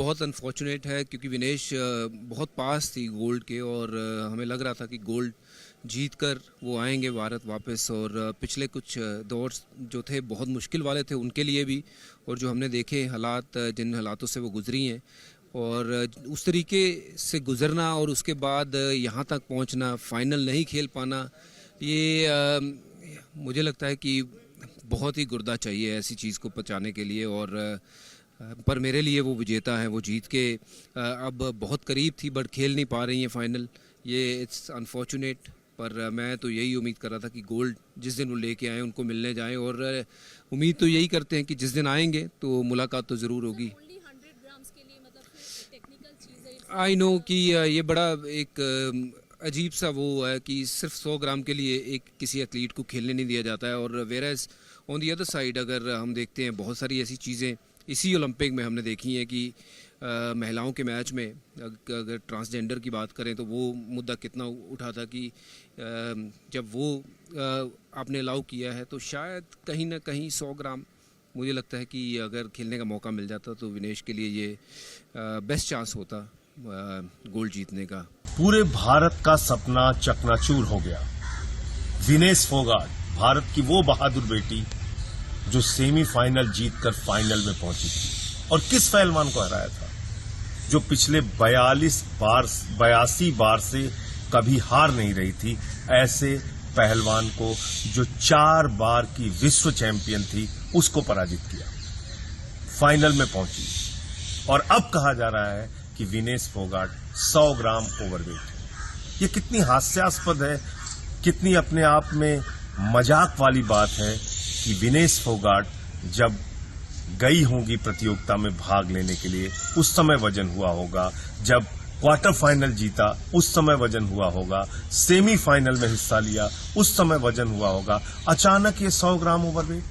बहुत अनफॉर्चुनेट है क्योंकि विनेश बहुत पास थी गोल्ड के और हमें लग रहा था कि गोल्ड जीत कर वो आएंगे भारत वापस। और पिछले कुछ दौर जो थे बहुत मुश्किल वाले थे उनके लिए भी, और जो हमने देखे हालात, जिन हालातों से वो गुजरी हैं और उस तरीके से गुजरना और उसके बाद यहाँ तक पहुँचना, फाइनल नहीं खेल पाना, ये मुझे लगता है कि बहुत ही गुर्दा चाहिए ऐसी चीज़ को पचाने के लिए। और पर मेरे लिए वो विजेता है, वो जीत के अब बहुत करीब थी बट खेल नहीं पा रही हैं फाइनल। ये इट्स अनफॉर्चुनेट, पर मैं तो यही उम्मीद कर रहा था कि गोल्ड जिस दिन वो लेके आए उनको मिलने जाएं, और उम्मीद तो यही करते हैं कि जिस दिन आएंगे तो मुलाकात तो ज़रूर होगी। आई नो कि ये बड़ा एक अजीब सा वो है कि सिर्फ 100 ग्राम के लिए एक किसी एथलीट को खेलने नहीं दिया जाता है। और whereas on the other side अगर हम देखते हैं बहुत सारी ऐसी चीज़ें इसी ओलंपिक में हमने देखी हैं कि महिलाओं के मैच में अगर ट्रांसजेंडर की बात करें तो वो मुद्दा कितना उठा था कि जब वो आपने अलाउ किया है तो शायद कहीं ना कहीं 100 ग्राम मुझे लगता है कि अगर खेलने का मौका मिल जाता तो विनेश के लिए ये बेस्ट चांस होता गोल्ड जीतने का। पूरे भारत का सपना चकनाचूर हो गया। विनेश फोगाट, भारत की वो बहादुर बेटी जो सेमीफाइनल जीतकर फाइनल में पहुंची थी, और किस पहलवान को हराया था जो पिछले 82 बार से कभी हार नहीं रही थी। ऐसे पहलवान को जो 4 बार की विश्व चैंपियन थी उसको पराजित किया, फाइनल में पहुंची। और अब कहा जा रहा है कि विनेश फोगाट 100 ग्राम ओवरवेट। ये कितनी हास्यास्पद है, कितनी अपने आप में मजाक वाली बात है कि विनेश फोगाट जब गई होंगी प्रतियोगिता में भाग लेने के लिए उस समय वजन हुआ होगा, जब क्वार्टर फाइनल जीता उस समय वजन हुआ होगा, सेमीफाइनल में हिस्सा लिया उस समय वजन हुआ होगा। अचानक ये 100 ग्राम ओवरवेट।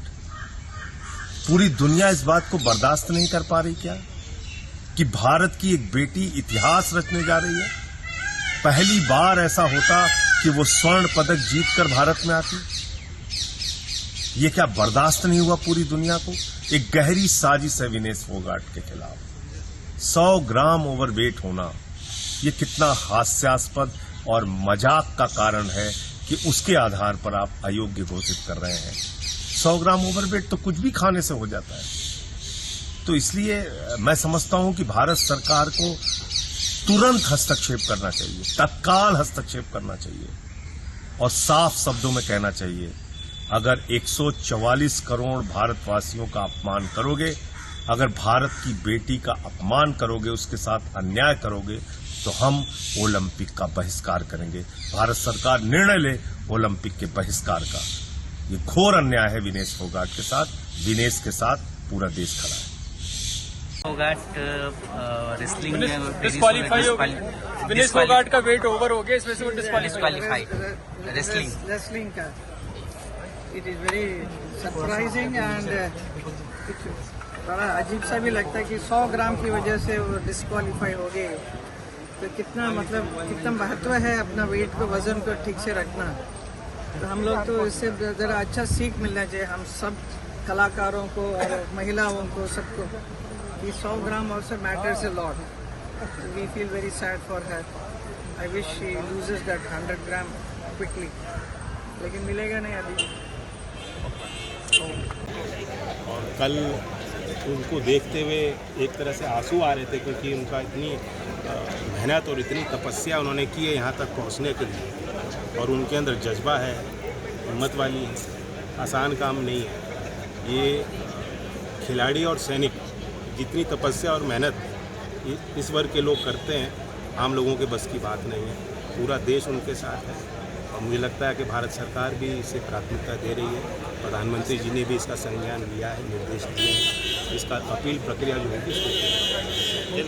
पूरी दुनिया इस बात को बर्दाश्त नहीं कर पा रही क्या कि भारत की एक बेटी इतिहास रचने जा रही है? पहली बार ऐसा होता कि वो स्वर्ण पदक जीतकर भारत में आती। ये क्या बर्दाश्त नहीं हुआ पूरी दुनिया को? एक गहरी साजिश है विनेश फोगाट के खिलाफ। 100 ग्राम ओवरवेट होना ये कितना हास्यास्पद और मजाक का कारण है कि उसके आधार पर आप अयोग्य घोषित कर रहे हैं। 100 ग्राम ओवरवेट तो कुछ भी खाने से हो जाता है। तो इसलिए मैं समझता हूं कि भारत सरकार को तुरंत हस्तक्षेप करना चाहिए, तत्काल हस्तक्षेप करना चाहिए और साफ शब्दों में कहना चाहिए, अगर 144 करोड़ भारतवासियों का अपमान करोगे, अगर भारत की बेटी का अपमान करोगे, उसके साथ अन्याय करोगे, तो हम ओलंपिक का बहिष्कार करेंगे। भारत सरकार निर्णय ले ओलंपिक के बहिष्कार का। ये घोर अन्याय है विनेश फोगाट के साथ। विनेश के साथ पूरा देश खड़ा है। फोगाट रेसलिंग में विनेश फोगाट का वेट ओवर हो गया, इसमें से वो डिस्क्वालीफाइड रेसलिंग का। It is very surprising and बड़ा अजीब सा भी लगता है कि 100 ग्राम की वजह से वो डिस्क्वालीफाई हो गए। तो कितना कितना महत्व है अपना वेट को, वजन को ठीक से रखना। तो हम लोग तो इससे ज़रा अच्छा सीख मिलना चाहिए हम सब कलाकारों को और महिलाओं को, सबको, कि 100 ग्राम also matters a lot. So we feel very sad for her. I wish she loses that 100 gram quickly. लेकिन मिलेगा नहीं अभी। और कल उनको देखते हुए एक तरह से आंसू आ रहे थे, क्योंकि उनका इतनी मेहनत और इतनी तपस्या उन्होंने की है यहाँ तक पहुँचने के लिए, और उनके अंदर जज्बा है, हिम्मत वाली है। आसान काम नहीं है। ये खिलाड़ी और सैनिक जितनी तपस्या और मेहनत इस वर्ग के लोग करते हैं, आम लोगों के बस की बात नहीं है। पूरा देश उनके साथ है और मुझे लगता है कि भारत सरकार भी इसे प्राथमिकता दे रही है। प्रधानमंत्री जी ने भी इसका संज्ञान लिया है, निर्देश दिए हैं। इसका अपील प्रक्रिया जो होगी इसको